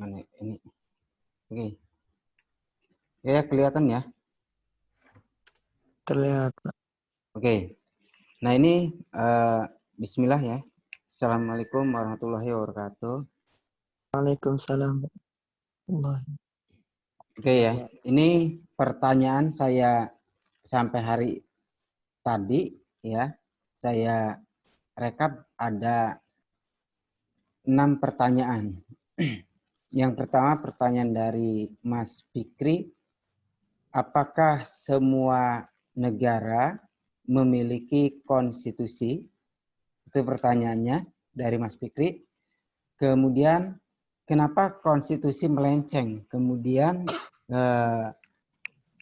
Mana ini? Oke. Ya, kelihatan ya. Terlihat, Pak. Oke. Nah, ini bismillah ya. Assalamualaikum warahmatullahi wabarakatuh. Waalaikumsalam. Oke ya. Ini pertanyaan saya sampai hari tadi ya. Saya rekap ada 6 pertanyaan. Yang pertama pertanyaan dari Mas Fikri, apakah semua negara memiliki konstitusi? Itu pertanyaannya dari Mas Fikri. Kemudian kenapa konstitusi melenceng? Kemudian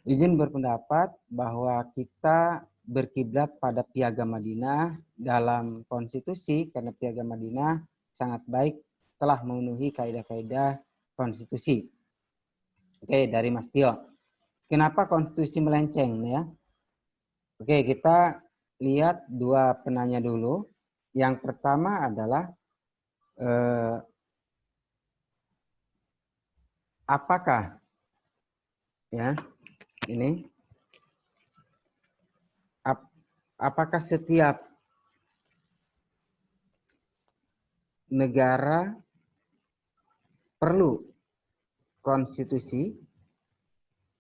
izin berpendapat bahwa kita berkiblat pada Piagam Madinah dalam konstitusi karena Piagam Madinah sangat baik, telah memenuhi kaidah-kaidah konstitusi. Oke, dari Mas Tio. Kenapa konstitusi melenceng ya? Oke, kita lihat dua penanya dulu. Yang pertama adalah apakah ya ini apakah setiap negara perlu konstitusi?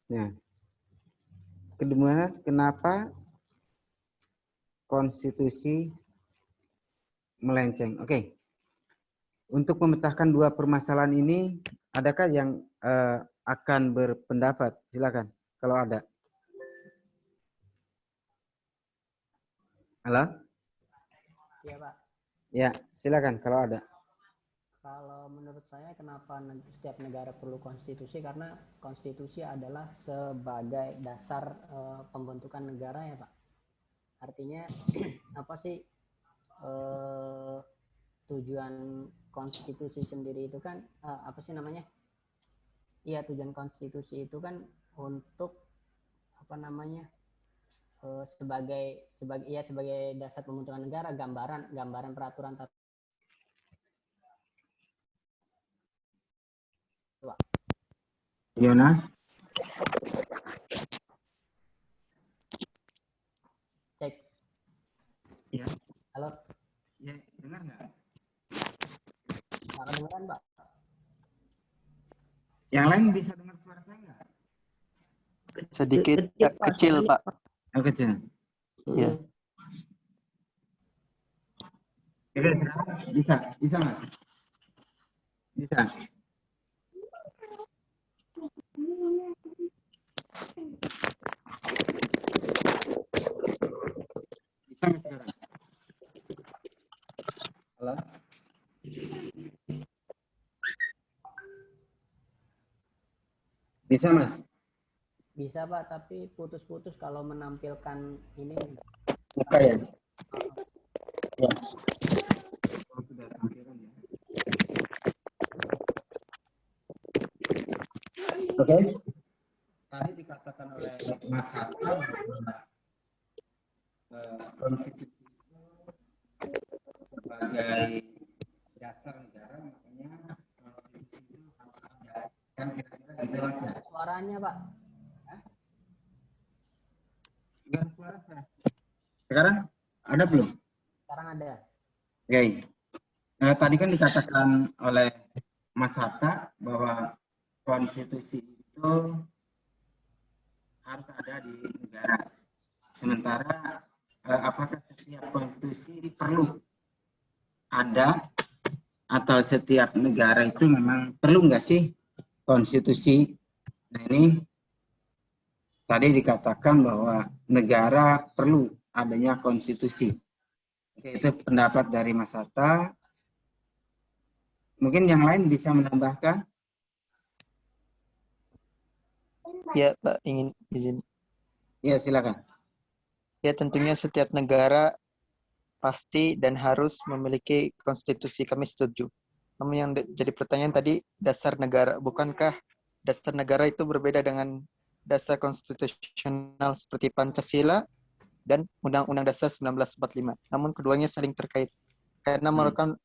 Nah, kedua, kenapa konstitusi melenceng? Oke. Untuk memecahkan dua permasalahan ini, adakah yang akan berpendapat? Silakan kalau ada. Halo? Iya, Pak. Ya, silakan kalau ada. Kalau menurut saya kenapa setiap negara perlu konstitusi, karena konstitusi adalah sebagai dasar pembentukan negara ya, Pak. Artinya apa sih tujuan konstitusi sendiri itu kan apa sih namanya? Iya, tujuan konstitusi itu kan untuk apa namanya? sebagai dasar pembentukan negara, gambaran peraturan tata. Yonas? Cek. Ya. Halo. Ya, dengar nggak? Nggak kedengeran, Pak. Yang lain bisa dengar suara saya nggak? Sedikit kecil, Pak. Oh, kecil. Ya. Oke, bisa Mas? Bisa. Bisa nggak sekarang? Halo? Bisa, Mas? Bisa, Pak, tapi putus-putus kalau menampilkan ini. Buka ya? Ya. Oh, sudah tampilan ya. Oke. Tadi dikatakan oleh Mas Hatta bahwa konstitusi itu sebagai dasar negara, makanya konstitusi itu harus ada. Kan kira-kira gitu Mas ya? Suaranya, Pak. Enggak ada suara saya. Sekarang ada belum? Sekarang ada. Oke. Tadi kan dikatakan oleh Mas Hatta bahwa konstitusi itu harus ada di negara. Sementara apakah setiap konstitusi perlu ada atau setiap negara itu memang perlu nggak sih konstitusi? Nah, ini tadi dikatakan bahwa negara perlu adanya konstitusi. Oke, itu pendapat dari Mas Hatta. Mungkin yang lain bisa menambahkan? Ya, Pak, ingin izin. Ya, silakan. Ya, tentunya setiap negara pasti dan harus memiliki konstitusi. Kami setuju. Namun yang jadi pertanyaan tadi, dasar negara. Bukankah dasar negara itu berbeda dengan dasar konstitusional seperti Pancasila dan Undang-Undang Dasar 1945? Namun keduanya saling terkait. Karena merupakan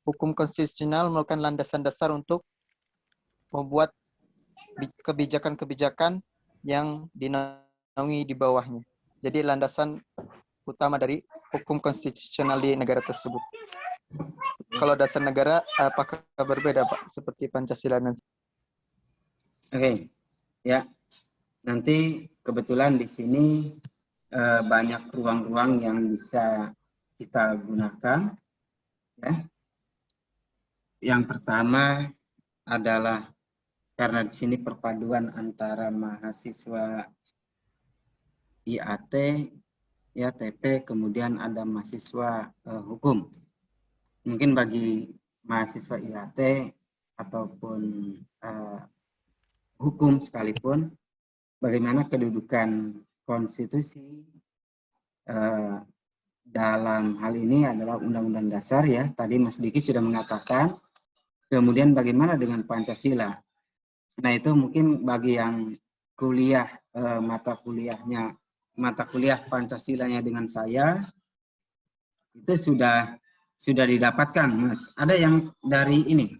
hukum konstitusional, merupakan landasan dasar untuk membuat kebijakan-kebijakan yang dinaungi di bawahnya. Jadi landasan utama dari hukum konstitusional di negara tersebut. Kalau dasar negara apakah berbeda, Pak? Seperti Pancasila dan Oke, ya. Nanti kebetulan di sini banyak ruang-ruang yang bisa kita gunakan. Ya. Yang pertama adalah karena di sini perpaduan antara mahasiswa IAT, ya TP, kemudian ada mahasiswa hukum. Mungkin bagi mahasiswa IAT ataupun hukum sekalipun, bagaimana kedudukan konstitusi dalam hal ini adalah Undang-Undang Dasar, ya. Tadi Mas Diki sudah mengatakan. Kemudian bagaimana dengan Pancasila? Nah, itu mungkin bagi yang kuliah mata kuliah Pancasilanya dengan saya itu sudah didapatkan, Mas. Ada yang dari ini,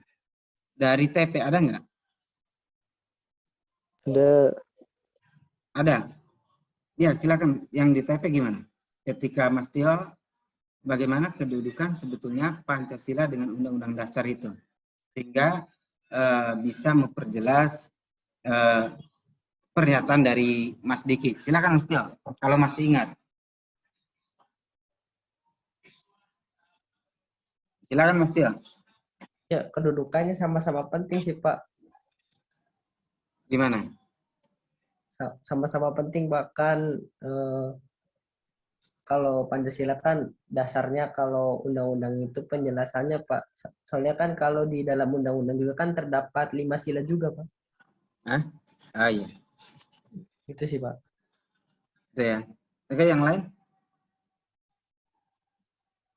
dari TP ada nggak? Ada. Ya, silakan. Yang di TP gimana? Ketika Mas Tio, bagaimana kedudukan sebetulnya Pancasila dengan Undang-Undang Dasar itu, sehingga bisa memperjelas pernyataan dari Mas Diki. Silakan Mas Tio, kalau masih ingat. Silakan Mas Tio. Ya, kedudukannya sama-sama penting sih, Pak. Gimana? Sama-sama penting, bahkan kalau Pancasila kan dasarnya, kalau undang-undang itu penjelasannya, Pak. Soalnya kan kalau di dalam undang-undang juga kan terdapat 5 sila juga, Pak. Hah? Ah, iya. Itu sih, Pak. Itu ya. Oke, yang lain?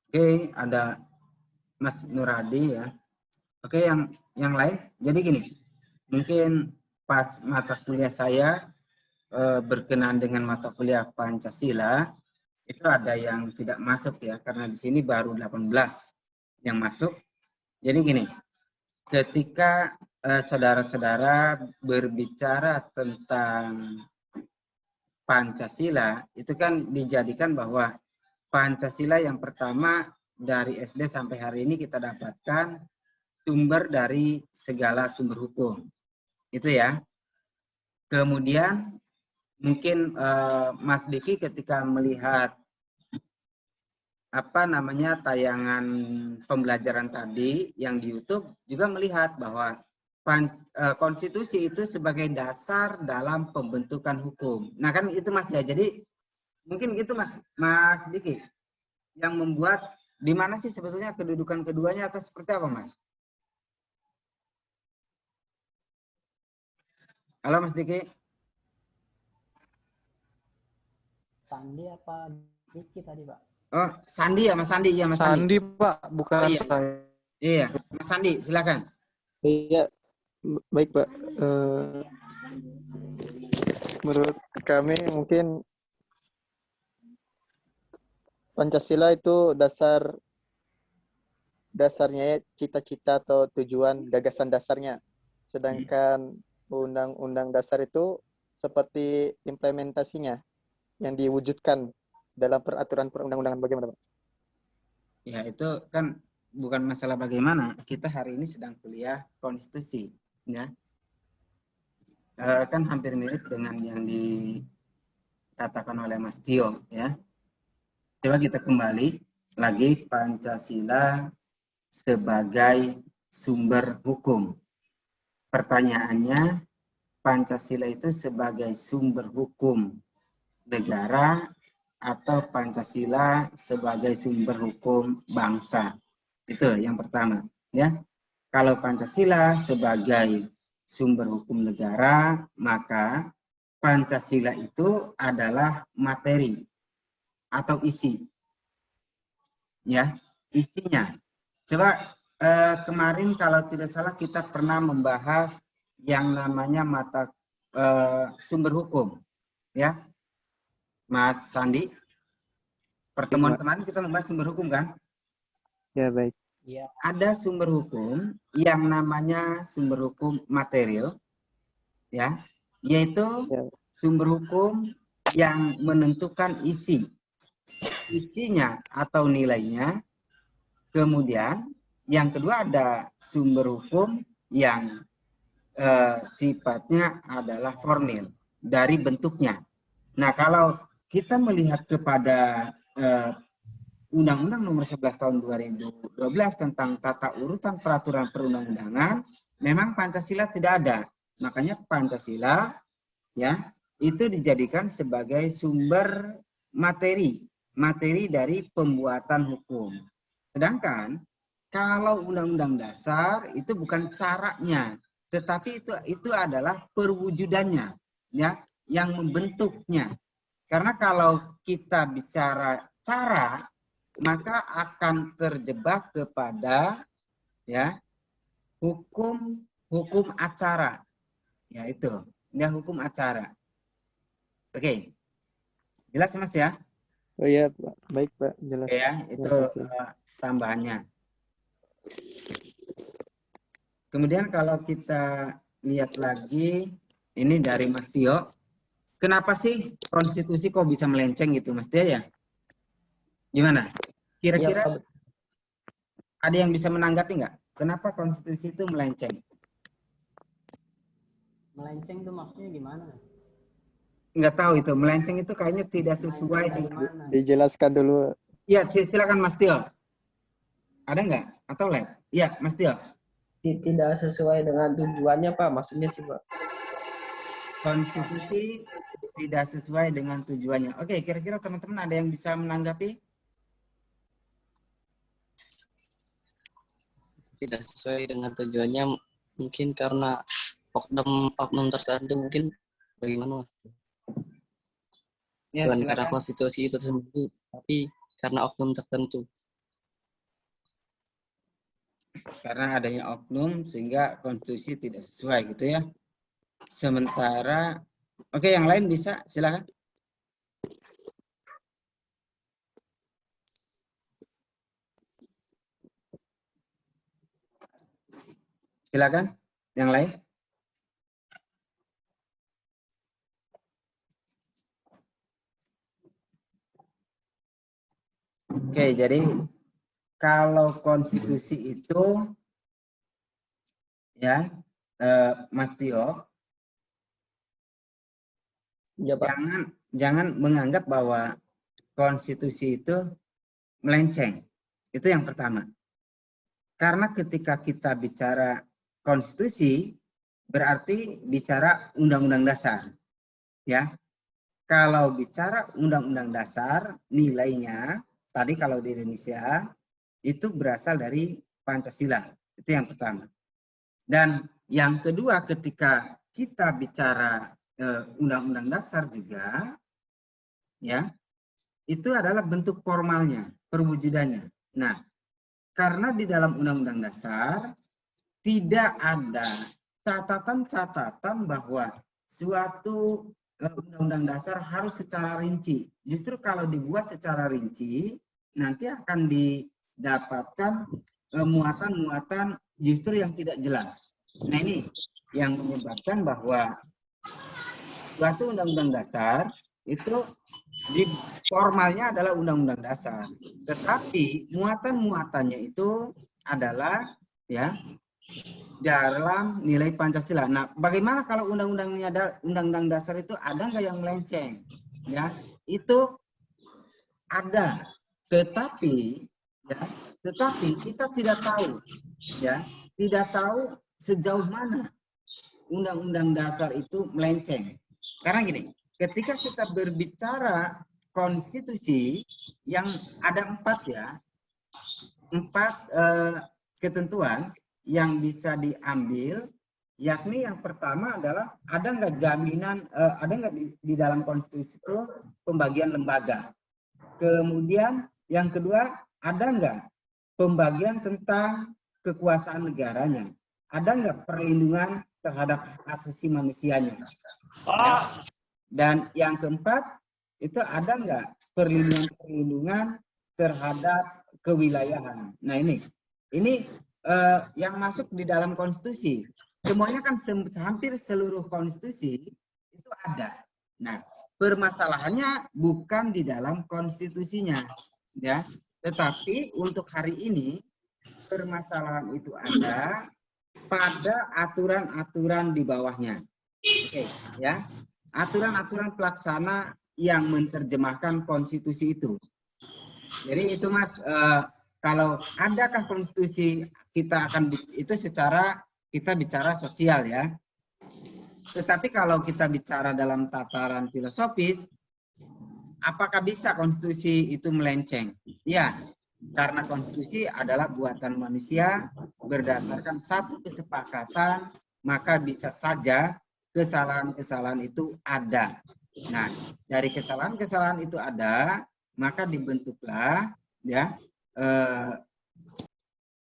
Oke, ada Mas Nuradi, ya. Oke, yang lain. Jadi gini, mungkin pas mata kuliah saya berkenaan dengan mata kuliah Pancasila, itu ada yang tidak masuk, ya, karena di sini baru 18 yang masuk. Jadi gini, ketika saudara-saudara berbicara tentang Pancasila, itu kan dijadikan bahwa Pancasila yang pertama dari SD sampai hari ini kita dapatkan sumber dari segala sumber hukum. Itu ya. Kemudian mungkin Mas Diki ketika melihat tayangan pembelajaran tadi yang di YouTube juga melihat bahwa konstitusi itu sebagai dasar dalam pembentukan hukum. Nah, kan itu Mas ya. Jadi mungkin itu Mas Diki yang membuat di mana sih sebetulnya kedudukan keduanya atau seperti apa, Mas? Halo Mas Diki. Sandi apa Diki tadi, Pak? Oh, Sandi ya, Mas Sandi. Iya, Mas Sandi. Sandi, Pak, bukan Oh, iya. saya. Iya, Mas Sandi, silakan. Iya, baik, Pak. Menurut kami mungkin Pancasila itu dasarnya ya, cita-cita atau tujuan, gagasan dasarnya. Sedangkan Undang-Undang Dasar itu seperti implementasinya yang diwujudkan dalam peraturan perundang-undangan. Bagaimana, Pak? Ya, itu kan bukan masalah bagaimana. Kita hari ini sedang kuliah konstitusi, ya. Kan hampir mirip dengan yang dikatakan oleh Mas Tio, ya. Coba kita kembali lagi Pancasila sebagai sumber hukum. Pertanyaannya, Pancasila itu sebagai sumber hukum negara atau Pancasila sebagai sumber hukum bangsa? Itu yang pertama, ya. Kalau Pancasila sebagai sumber hukum negara, maka Pancasila itu adalah materi atau isi, ya, isinya. Coba kemarin kalau tidak salah kita pernah membahas yang namanya mata sumber hukum, ya, Mas Sandi. Pertemuan kemarin kita membahas sumber hukum, kan? Ya, baik. Iya. ada sumber hukum yang namanya sumber hukum material, ya, yaitu Ya. sumber hukum yang menentukan isinya atau nilainya. Kemudian yang kedua ada sumber hukum yang sifatnya adalah formil dari bentuknya. Nah, kalau kita melihat kepada Undang-Undang Nomor 11 Tahun 2012 tentang tata urutan peraturan perundang-undangan, memang Pancasila tidak ada. Makanya Pancasila ya itu dijadikan sebagai sumber materi dari pembuatan hukum. Sedangkan kalau Undang-Undang Dasar itu bukan caranya, tetapi itu adalah perwujudannya, ya, yang membentuknya. Karena kalau kita bicara cara, maka akan terjebak kepada ya hukum acara, yaitu ya hukum acara. Oke, jelas Mas ya? Oh iya, Pak. Baik, Pak. Jelas. Oke, ya, itu Terima kasih. tambahannya. Kemudian kalau kita lihat lagi, ini dari Mas Tio. Kenapa sih konstitusi kok bisa melenceng gitu Mas Tio ya? Gimana? Kira-kira Iya, Pak. ada yang bisa menanggapi nggak? Kenapa konstitusi itu melenceng? Melenceng tuh maksudnya gimana? Nggak tahu itu. Melenceng itu kayaknya tidak sesuai Melenceng dari dengan... mana? Dijelaskan dulu. Iya, silakan Mas Tio. Ada nggak? Atau Lab? Iya, Mas Tio. Tidak sesuai dengan tujuannya, Pak. Maksudnya sih, Pak. Konstitusi tidak sesuai dengan tujuannya. Oke, kira-kira teman-teman ada yang bisa menanggapi? Tidak sesuai dengan tujuannya mungkin karena oknum tertentu, mungkin bagaimana Mas? Ya, Bukan karena silakan. konstitusi itu sendiri, tapi karena oknum tertentu. Karena adanya oknum sehingga konstitusi tidak sesuai gitu ya. Sementara, oke, yang lain bisa, silakan. Silakan, yang lain. Oke, jadi kalau konstitusi itu ya, Mas Tio, Ya, Pak. jangan menganggap bahwa konstitusi itu melenceng. Itu yang pertama. Karena ketika kita bicara konstitusi berarti bicara undang-undang dasar. Ya. Kalau bicara undang-undang dasar, nilainya tadi kalau di Indonesia itu berasal dari Pancasila. Itu yang pertama. Dan yang kedua, ketika kita bicara undang-undang dasar juga, ya, itu adalah bentuk formalnya, perwujudannya. Nah, karena di dalam undang-undang dasar tidak ada catatan-catatan bahwa suatu undang-undang dasar harus secara rinci. Justru kalau dibuat secara rinci, nanti akan didapatkan muatan-muatan justru yang tidak jelas. Nah, ini yang menyebabkan bahwa suatu undang-undang dasar itu di formalnya adalah undang-undang dasar, tetapi muatan-muatannya itu adalah ya dalam nilai Pancasila. Nah, bagaimana kalau undang-undangnya ada undang-undang dasar itu ada nggak yang melenceng? Ya, itu ada, tetapi ya, kita tidak tahu, ya, tidak tahu sejauh mana undang-undang dasar itu melenceng. Karena gini, ketika kita berbicara konstitusi yang ada 4 ya, 4 ketentuan yang bisa diambil, yakni yang pertama adalah ada nggak jaminan, ada nggak di dalam konstitusi itu pembagian lembaga. Kemudian yang kedua, ada nggak pembagian tentang kekuasaan negaranya? Ada nggak perlindungan terhadap hak asasi manusianya? Ya. Dan yang keempat, itu ada nggak perlindungan terhadap kewilayahan? Nah ini. Ini yang masuk di dalam konstitusi. Semuanya kan hampir seluruh konstitusi itu ada. Nah, permasalahannya bukan di dalam konstitusinya, ya. Tetapi untuk hari ini permasalahan itu ada pada aturan-aturan di bawahnya. Oke, ya. Aturan-aturan pelaksana yang menerjemahkan konstitusi itu. Jadi itu Mas, kalau adakah konstitusi, kita akan itu secara kita bicara sosial ya. Tetapi kalau kita bicara dalam tataran filosofis, apakah bisa konstitusi itu melenceng? Ya, karena konstitusi adalah buatan manusia berdasarkan satu kesepakatan, maka bisa saja kesalahan-kesalahan itu ada. Nah, dari kesalahan-kesalahan itu ada, maka dibentuklah ya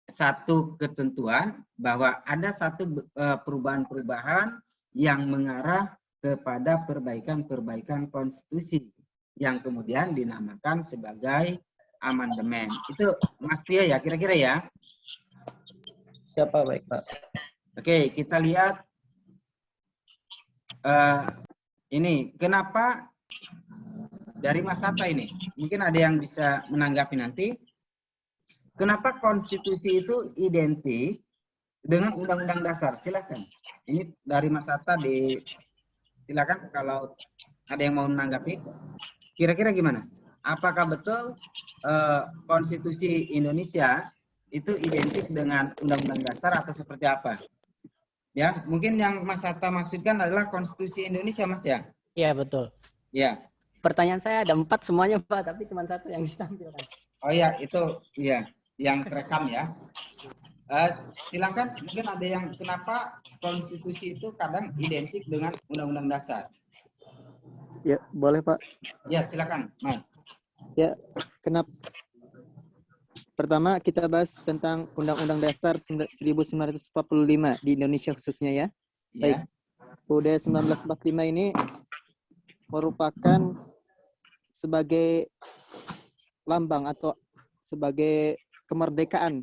satu ketentuan bahwa ada satu perubahan-perubahan yang mengarah kepada perbaikan-perbaikan konstitusi yang kemudian dinamakan sebagai amandemen. Itu Mas Tio ya, kira-kira ya? Siapa baik Pak? Oke, kita lihat ini kenapa dari Mas Hatta ini. Mungkin ada yang bisa menanggapi nanti. Kenapa konstitusi itu identik dengan undang-undang dasar? Silakan. Ini dari Mas Hatta silakan kalau ada yang mau menanggapi. Kira-kira gimana? Apakah betul konstitusi Indonesia itu identik dengan undang-undang dasar atau seperti apa? Ya, mungkin yang Mas Hatta maksudkan adalah konstitusi Indonesia, Mas ya? Iya, betul. Ya. Pertanyaan saya ada 4 semuanya, Pak, tapi cuma 1 yang ditampilkan. Oh iya, itu iya yang terekam ya. Silakan, mungkin ada yang kenapa konstitusi itu kadang identik dengan undang-undang dasar? Ya, boleh Pak. Ya, silakan, Mas. Ya, kenapa? Pertama kita bahas tentang Undang-Undang Dasar 1945 di Indonesia khususnya ya. Baik. UUD 1945 ini merupakan sebagai lambang atau sebagai kemerdekaan,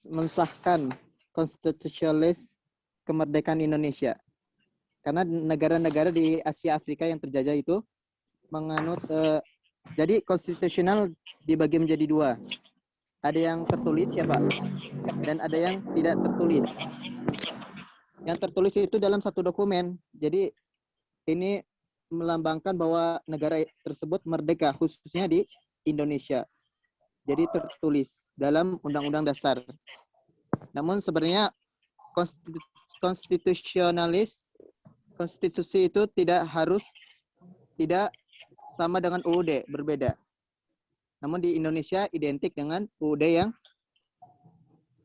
mensahkan konstitusionalis kemerdekaan Indonesia. Karena negara-negara di Asia Afrika yang terjajah itu menganut jadi konstitusional dibagi menjadi 2. Ada yang tertulis ya Pak, dan ada yang tidak tertulis. Yang tertulis itu dalam satu dokumen. Jadi ini melambangkan bahwa negara tersebut merdeka, khususnya di Indonesia. Jadi tertulis dalam Undang-Undang Dasar. Namun sebenarnya konstitusi itu tidak sama dengan UUD, berbeda. Namun di Indonesia identik dengan UUD yang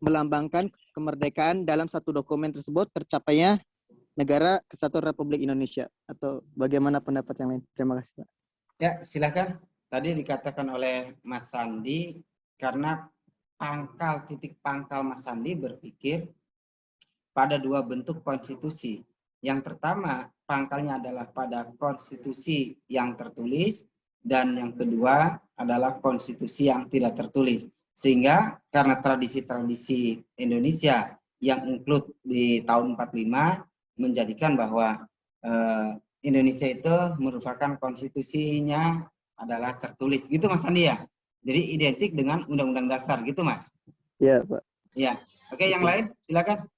melambangkan kemerdekaan dalam satu dokumen tersebut tercapainya Negara Kesatuan Republik Indonesia. Atau bagaimana pendapat yang lain? Terima kasih Pak. Ya, silakan. Tadi dikatakan oleh Mas Sandi, karena titik pangkal Mas Sandi berpikir pada 2 bentuk konstitusi. Yang pertama, pangkalnya adalah pada konstitusi yang tertulis, dan yang kedua adalah konstitusi yang tidak tertulis. Sehingga karena tradisi-tradisi Indonesia yang include di tahun 45 menjadikan bahwa Indonesia itu merupakan konstitusinya adalah tertulis. Gitu Mas Andi ya? Jadi identik dengan Undang-Undang Dasar gitu Mas? Iya Pak. Iya. Oke, yang lain silakan.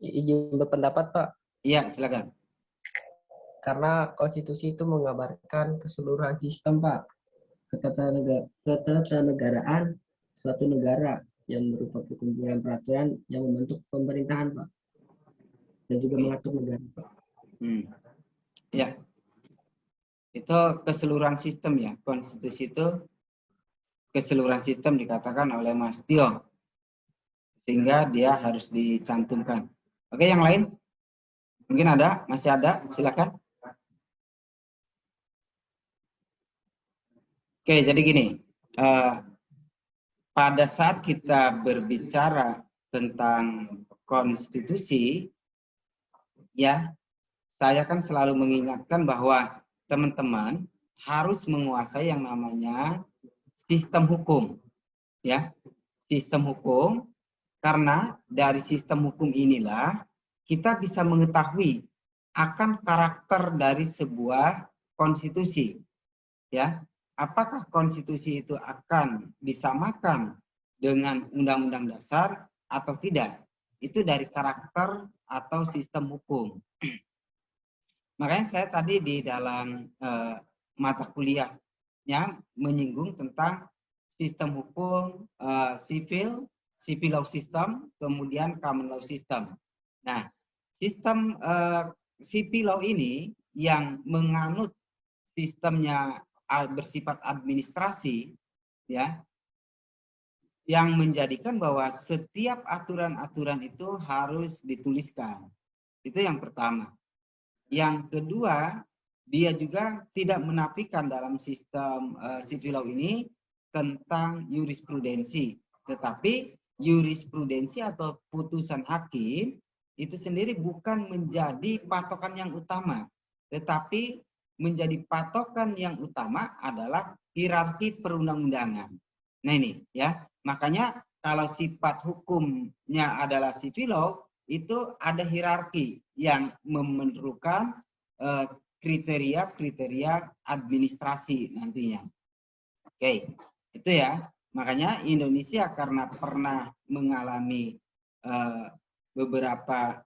Izin berpendapat Pak. Iya, silakan. Karena konstitusi itu mengabarkan keseluruhan sistem Pak, ketatanegaraan suatu negara yang berupa kumpulan peraturan yang membentuk pemerintahan Pak, dan juga mengatur negara Pak. Ya, itu keseluruhan sistem ya. Konstitusi itu keseluruhan sistem dikatakan oleh Mas Tio, sehingga dia harus dicantumkan. Oke, yang lain? Mungkin ada? Masih ada? Silakan. Oke, jadi gini. Pada saat kita berbicara tentang konstitusi, ya, saya kan selalu mengingatkan bahwa teman-teman harus menguasai yang namanya sistem hukum. ya, sistem hukum, karena dari sistem hukum inilah kita bisa mengetahui akan karakter dari sebuah konstitusi, ya. Apakah konstitusi itu akan disamakan dengan undang-undang dasar atau tidak? Itu dari karakter atau sistem hukum. Makanya saya tadi di dalam mata kuliahnya menyinggung tentang sistem hukum civil law system, kemudian common law system. Nah, sistem civil law ini yang menganut sistemnya bersifat administrasi, ya, yang menjadikan bahwa setiap aturan-aturan itu harus dituliskan. Itu yang pertama. Yang kedua, dia juga tidak menafikan dalam sistem civil law ini tentang jurisprudensi, tetapi jurisprudensi atau putusan hakim itu sendiri bukan menjadi patokan yang utama, tetapi menjadi patokan yang utama adalah hierarki perundang-undangan. Nah ini ya, makanya kalau sifat hukumnya adalah civil law, itu ada hierarki yang memerlukan kriteria-kriteria administrasi nantinya. Oke, itu ya. Makanya Indonesia karena pernah mengalami beberapa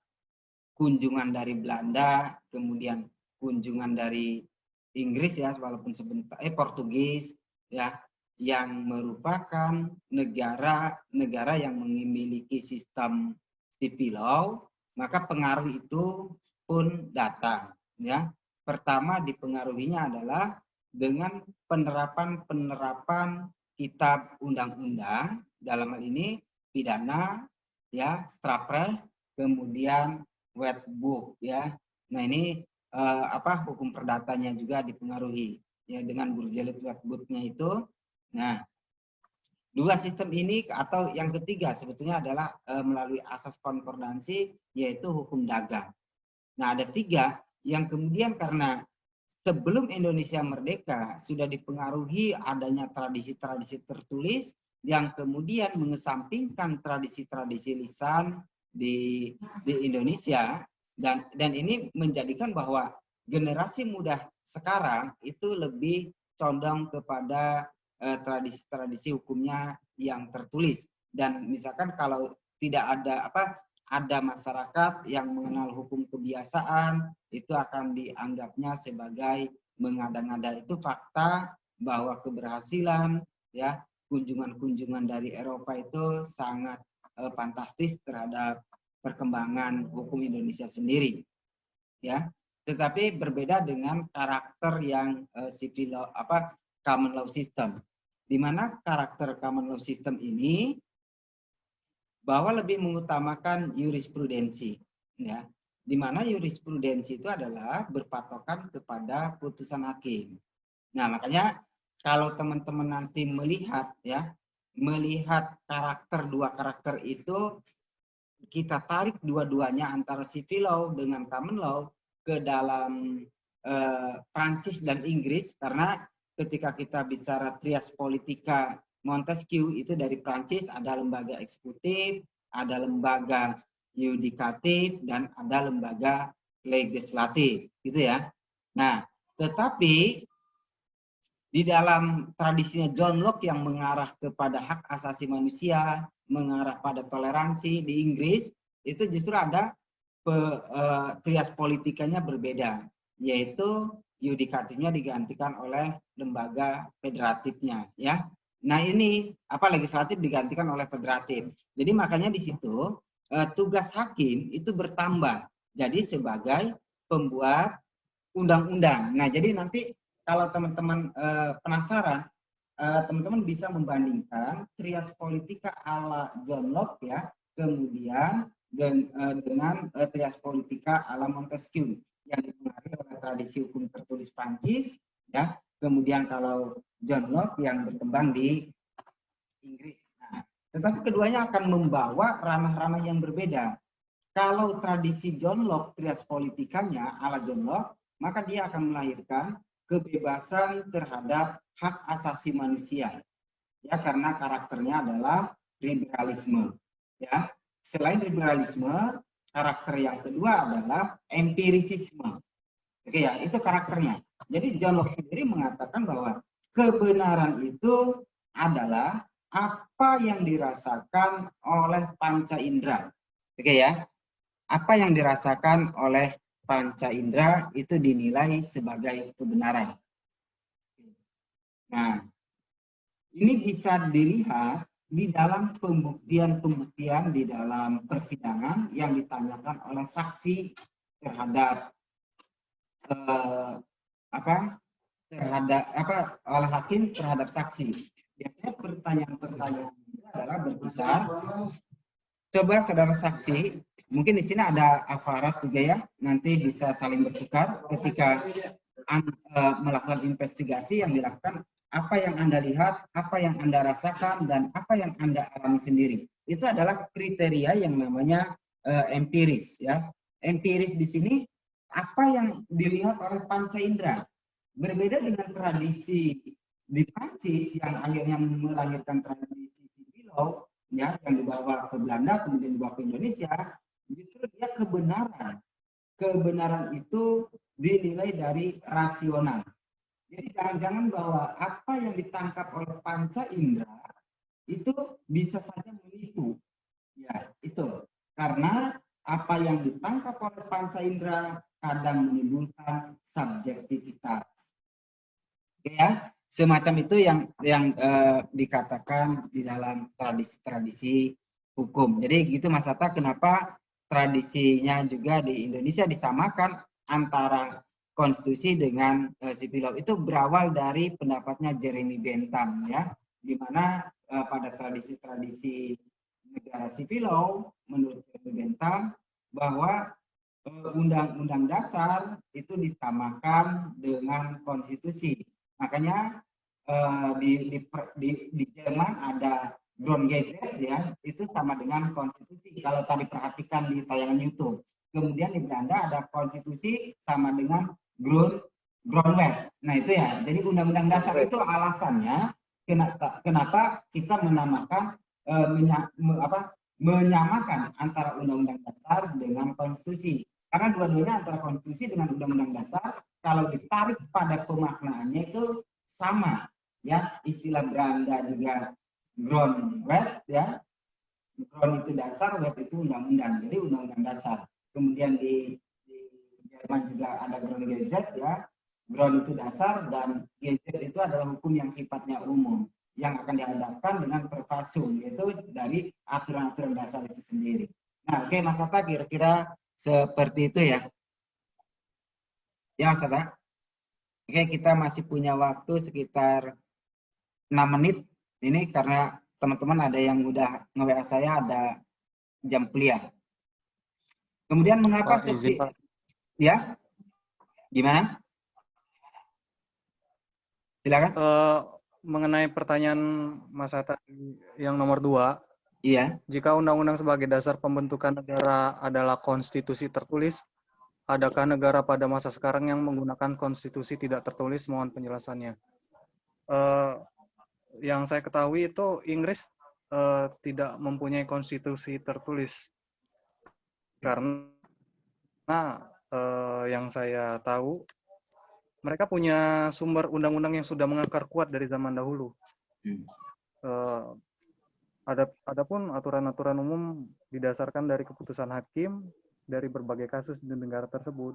kunjungan dari Belanda, kemudian kunjungan dari Inggris ya, walaupun sebentar, Portugis ya, yang merupakan negara yang memiliki sistem civil law, maka pengaruh itu pun datang ya. Pertama dipengaruhinya adalah dengan penerapan kitab undang-undang, dalam hal ini pidana ya, Strafrecht, kemudian Wetboek ya. Nah ini hukum perdatanya juga dipengaruhi ya dengan Burgerlijk Wetboeknya itu. Nah, dua sistem ini atau yang ketiga sebetulnya adalah melalui asas konkordansi, yaitu hukum dagang. Nah, ada tiga yang kemudian karena sebelum Indonesia merdeka sudah dipengaruhi adanya tradisi-tradisi tertulis yang kemudian mengesampingkan tradisi-tradisi lisan di Indonesia, dan ini menjadikan bahwa generasi muda sekarang itu lebih condong kepada tradisi-tradisi hukumnya yang tertulis. Dan misalkan kalau tidak ada masyarakat yang mengenal hukum kebiasaan, itu akan dianggapnya sebagai mengada-ngada. Itu fakta bahwa keberhasilan ya kunjungan-kunjungan dari Eropa itu sangat fantastis terhadap perkembangan hukum Indonesia sendiri. Ya, tetapi berbeda dengan karakter yang civil law common law system, di mana karakter common law system ini bahwa lebih mengutamakan jurisprudensi, ya, di mana jurisprudensi itu adalah berpatokan kepada putusan hakim. Nah, makanya kalau teman-teman nanti melihat dua karakter itu, kita tarik dua-duanya antara civil law dengan common law ke dalam Prancis dan Inggris, karena ketika kita bicara trias politika Montesquieu itu dari Prancis, ada lembaga eksekutif, ada lembaga yudikatif, dan ada lembaga legislatif, gitu ya. Nah, tetapi di dalam tradisinya John Locke yang mengarah kepada hak asasi manusia, mengarah pada toleransi, di Inggris itu justru ada trias politikanya berbeda, yaitu yudikatifnya digantikan oleh lembaga federatifnya, ya. Nah ini legislatif digantikan oleh federatif. Jadi makanya di situ tugas hakim itu bertambah, jadi sebagai pembuat undang-undang. Nah jadi nanti kalau teman-teman penasaran, teman-teman bisa membandingkan trias politika ala John Locke ya, kemudian dengan trias politika ala Montesquieu yang dipengaruhi oleh tradisi hukum tertulis Prancis ya, kemudian kalau John Locke yang berkembang di Inggris. Nah, tetapi keduanya akan membawa ranah-ranah yang berbeda. Kalau tradisi John Locke trias politikanya ala John Locke, maka dia akan melahirkan kebebasan terhadap hak asasi manusia. ya karena karakternya adalah liberalisme. Ya, selain liberalisme, karakter yang kedua adalah empirisisme. Oke ya, itu karakternya. Jadi John Locke sendiri mengatakan bahwa kebenaran itu adalah apa yang dirasakan oleh panca indera. Oke ya, apa yang dirasakan oleh panca indera itu dinilai sebagai kebenaran. Nah, ini bisa dilihat di dalam pembuktian-pembuktian di dalam persidangan yang ditanyakan oleh saksi terhadap oleh hakim terhadap saksi. Biasanya pertanyaan-pertanyaan itu adalah berkisar. Coba saudara saksi, mungkin di sini ada aparat juga ya, nanti bisa saling bertukar ketika melakukan investigasi yang dilakukan, apa yang Anda lihat, apa yang Anda rasakan, dan apa yang Anda alami sendiri. Itu adalah kriteria yang namanya empiris ya. Empiris di sini apa yang dilihat oleh panca indera. Berbeda dengan tradisi di Prancis yang akhirnya melahirkan tradisi Civil ya, yang dibawa ke Belanda kemudian dibawa ke Indonesia, justru dia kebenaran itu dinilai dari rasional. Jadi jangan-jangan bahwa apa yang ditangkap oleh panca indera itu bisa saja menipu. Ya, itu. Karena apa yang ditangkap oleh panca indera kadang menimbulkan subjektivitas. Oke ya, semacam itu yang dikatakan di dalam tradisi-tradisi hukum. Jadi gitu Mas Atta, kenapa tradisinya juga di Indonesia disamakan antara konstitusi dengan civil law. Itu berawal dari pendapatnya Jeremy Bentham ya, di mana pada tradisi-tradisi negara civil law menurut Jeremy Bentham bahwa undang-undang dasar itu disamakan dengan konstitusi. Makanya di Jerman ada Grundgesetz ya, itu sama dengan konstitusi. Kalau tadi perhatikan di tayangan YouTube. Kemudian di Belanda ada konstitusi sama dengan Grondwet. Nah itu ya. Jadi undang-undang dasar itu alasannya kenapa kita menamakan menyamakan antara undang-undang dasar dengan konstitusi. Karena dua-duanya antara konstitusi dengan undang-undang dasar kalau ditarik pada pemaknaannya itu sama ya. Istilah Belanda juga Grondwet ya. Grond itu dasar, wet itu undang-undang. Jadi undang-undang dasar. Kemudian di Jerman juga ada Grundgesetz ya. Grond itu dasar dan Gesetz itu adalah hukum yang sifatnya umum yang akan dihadapkan dengan perpasum, yaitu dari aturan-aturan dasar itu sendiri. Nah, oke Mas Atta, kira-kira seperti itu ya. Ya Mas Atta. Oke, kita masih punya waktu sekitar 6 menit. Ini karena teman-teman ada yang udah nge-WA saya, ada jam kuliah. Kemudian mengapa ya? Gimana? Silakan. Mengenai pertanyaan Mas Atta yang nomor 2, iya. Jika undang-undang sebagai dasar pembentukan negara adalah konstitusi tertulis, adakah negara pada masa sekarang yang menggunakan konstitusi tidak tertulis? Mohon penjelasannya. Yang saya ketahui itu Inggris tidak mempunyai konstitusi tertulis, karena yang saya tahu mereka punya sumber undang-undang yang sudah mengakar kuat dari zaman dahulu. Adapun aturan-aturan umum didasarkan dari keputusan hakim dari berbagai kasus di negara tersebut.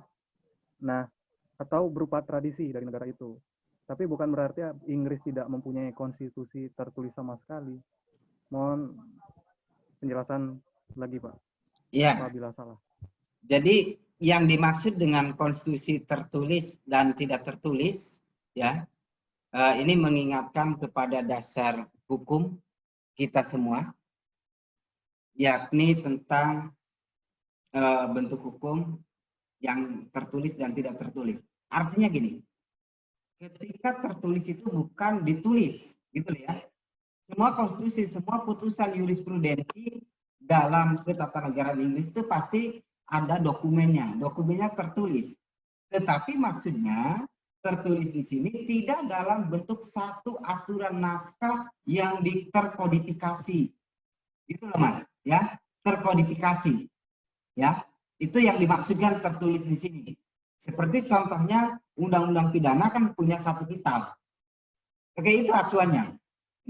Nah, atau berupa tradisi dari negara itu. Tapi bukan berarti Inggris tidak mempunyai konstitusi tertulis sama sekali. Mohon penjelasan lagi, Pak. Iya. Apabila salah. Jadi yang dimaksud dengan konstitusi tertulis dan tidak tertulis, ya, ini mengingatkan kepada dasar hukum kita semua, yakni tentang bentuk hukum yang tertulis dan tidak tertulis. Artinya gini, ketika tertulis itu bukan ditulis, gitu ya. Semua konstitusi, semua putusan jurisprudensi dalam ketatanegaraan Inggris itu pasti ada dokumennya tertulis. Tetapi maksudnya tertulis di sini tidak dalam bentuk satu aturan naskah yang terkodifikasi. Itu loh Mas, ya, terkodifikasi. Ya, itu yang dimaksudkan tertulis di sini. Seperti contohnya undang-undang pidana kan punya satu kitab. Oke, itu acuannya.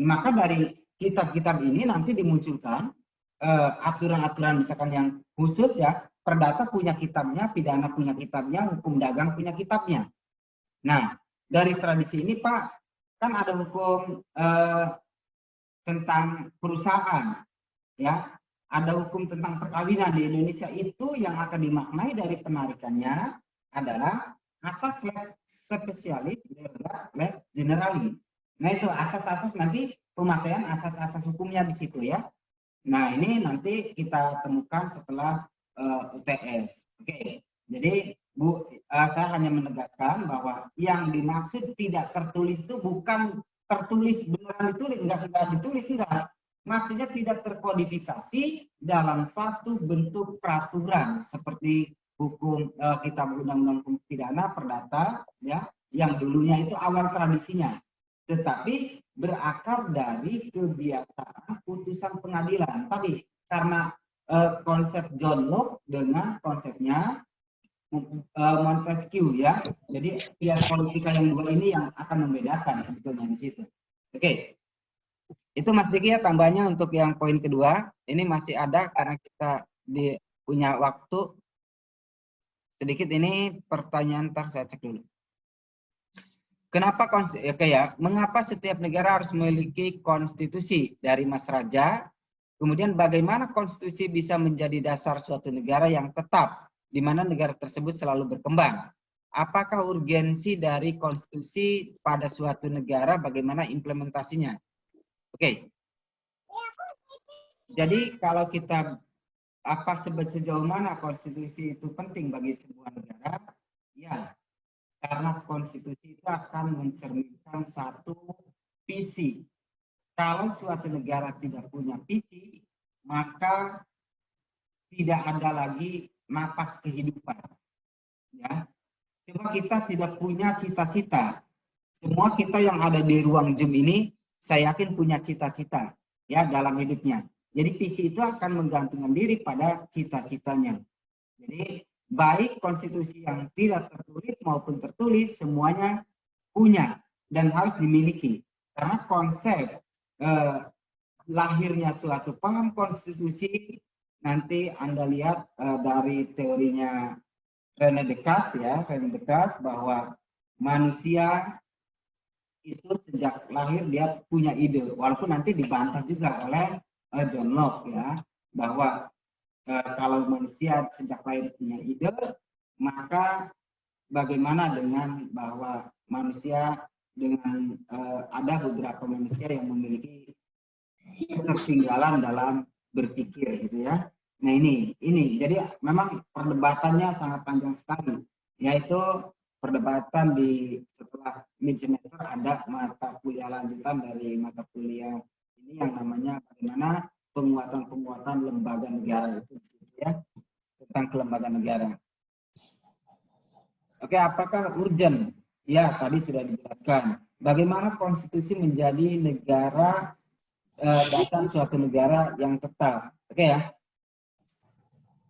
Maka dari kitab-kitab ini nanti dimunculkan aturan-aturan misalkan yang khusus ya, perdata punya kitabnya, pidana punya kitabnya, hukum dagang punya kitabnya. Nah, dari tradisi ini Pak, kan ada hukum tentang perusahaan, ya, ada hukum tentang perkawinan di Indonesia. Itu yang akan dimaknai dari penarikannya adalah asas spesialis lex generalis. Nah, itu asas-asas nanti pemakaian asas-asas hukumnya di situ ya. Nah, ini nanti kita temukan setelah UTS. Oke, jadi Bu, saya hanya menegaskan bahwa yang dimaksud tidak tertulis itu bukan tertulis beneran ditulis, enggak ditulis, enggak. Maksudnya tidak terkodifikasi dalam satu bentuk peraturan seperti hukum kitab undang-undang hukum pidana perdata ya, yang dulunya itu awal tradisinya, tetapi berakar dari kebiasaan putusan pengadilan tadi karena konsep John Locke dengan konsepnya Montesquieu ya. Jadi kias politika yang dua ini yang akan membedakan sebetulnya di situ. Oke. Itu Mas Diki ya tambahnya untuk yang poin kedua. Ini masih ada karena kita punya waktu sedikit. Ini pertanyaan, ntar saya cek dulu. Kenapa mengapa setiap negara harus memiliki konstitusi dari Mas Raja? Kemudian bagaimana konstitusi bisa menjadi dasar suatu negara yang tetap di mana negara tersebut selalu berkembang? Apakah urgensi dari konstitusi pada suatu negara, bagaimana implementasinya? Oke. Jadi kalau kita sejauh mana konstitusi itu penting bagi sebuah negara? Ya, karena konstitusi itu akan mencerminkan satu visi. Kalau suatu negara tidak punya visi, maka tidak ada lagi napas kehidupan. Ya, coba kita tidak punya cita-cita. Semua kita yang ada di ruang Zoom ini, saya yakin punya cita-cita ya dalam hidupnya. Jadi visi itu akan menggantungkan diri pada cita-citanya. Jadi baik konstitusi yang tidak tertulis maupun tertulis semuanya punya dan harus dimiliki. Karena konsep lahirnya suatu paham konstitusi nanti Anda lihat dari teorinya René Descartes bahwa manusia itu sejak lahir dia punya ide, walaupun nanti dibantah juga oleh John Locke ya, bahwa kalau manusia sejak lahir punya ide, maka bagaimana dengan bahwa manusia dengan ada beberapa manusia yang memiliki ketertinggalan dalam berpikir gitu ya. Nah ini jadi memang perdebatannya sangat panjang sekali, yaitu perdebatan di setelah mid semester ada mata kuliah lanjutan dari mata kuliah ini yang namanya bagaimana penguatan lembaga negara itu ya, tentang kelembagaan negara. Oke, apakah urgent? Ya, tadi sudah dijelaskan. Bagaimana konstitusi menjadi negara dasar suatu negara yang tetap. Oke ya.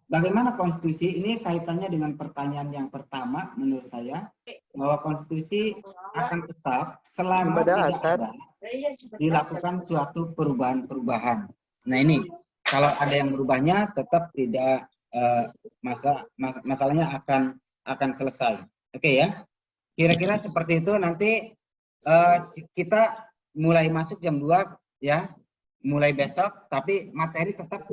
Bagaimana konstitusi ini kaitannya dengan pertanyaan yang pertama menurut saya, bahwa konstitusi akan tetap selama tidak ada dilakukan suatu perubahan-perubahan. Nah ini kalau ada yang berubahnya tetap tidak masalahnya akan selesai. Oke ya. Kira-kira seperti itu. Nanti kita mulai masuk jam 2 ya. Mulai besok, tapi materi tetap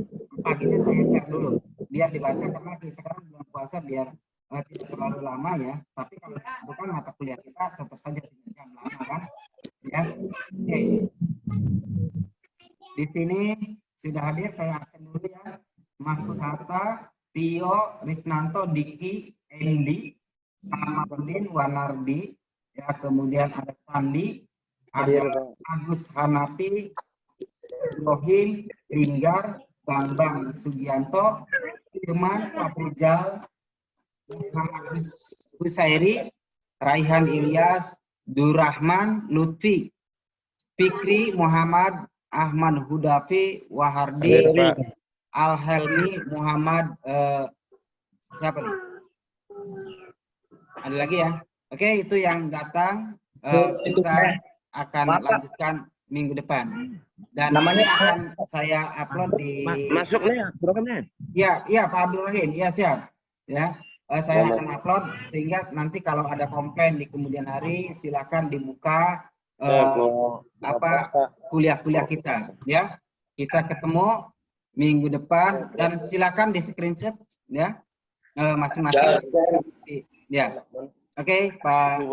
paginya saya share dulu biar dibaca karena sekarang bulan puasa biar tidak terlalu lama ya. Tapi kalau bukan mata kuliah kita tetap saja 3 jam lama kan ya. Oke. Di sini sudah hadir, saya akan dulu ya. Mas Hatta, Tio, Risnanto, Diki, Endi, Ahmadudin, Wanardi, ya, kemudian ada Sandi, ada Agus Hanafi, Rohim, Linggar, Bambang Sugianto, Firman, Pak Rijal, Muhammad Husairi, Raihan Ilyas, Durrahman Lutfi, Fikri Muhammad, Ahmad Hudafi, Wahardi, Al-Helmi Muhammad, siapa nih? Ada lagi ya? Oke, itu yang datang. Kita akan lanjutkan minggu depan. Dan namanya akan saya upload di Masuk nih programnya. Ya, Pak Abdul Rahim, ya siap. Ya, saya akan upload sehingga nanti kalau ada komplain di kemudian hari silakan dibuka kuliah-kuliah kita. Ya, kita ketemu minggu depan dan silakan di screenshot ya masing-masing. Ya, oke Pak.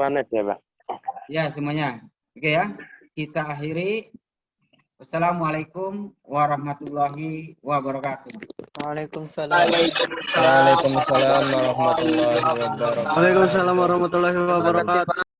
Ya semuanya. Oke ya, kita akhiri. Wassalamualaikum warahmatullahi wabarakatuh. Waalaikumsalam. Waalaikumsalam warahmatullahi wabarakatuh. Waalaikumsalam warahmatullahi wabarakatuh.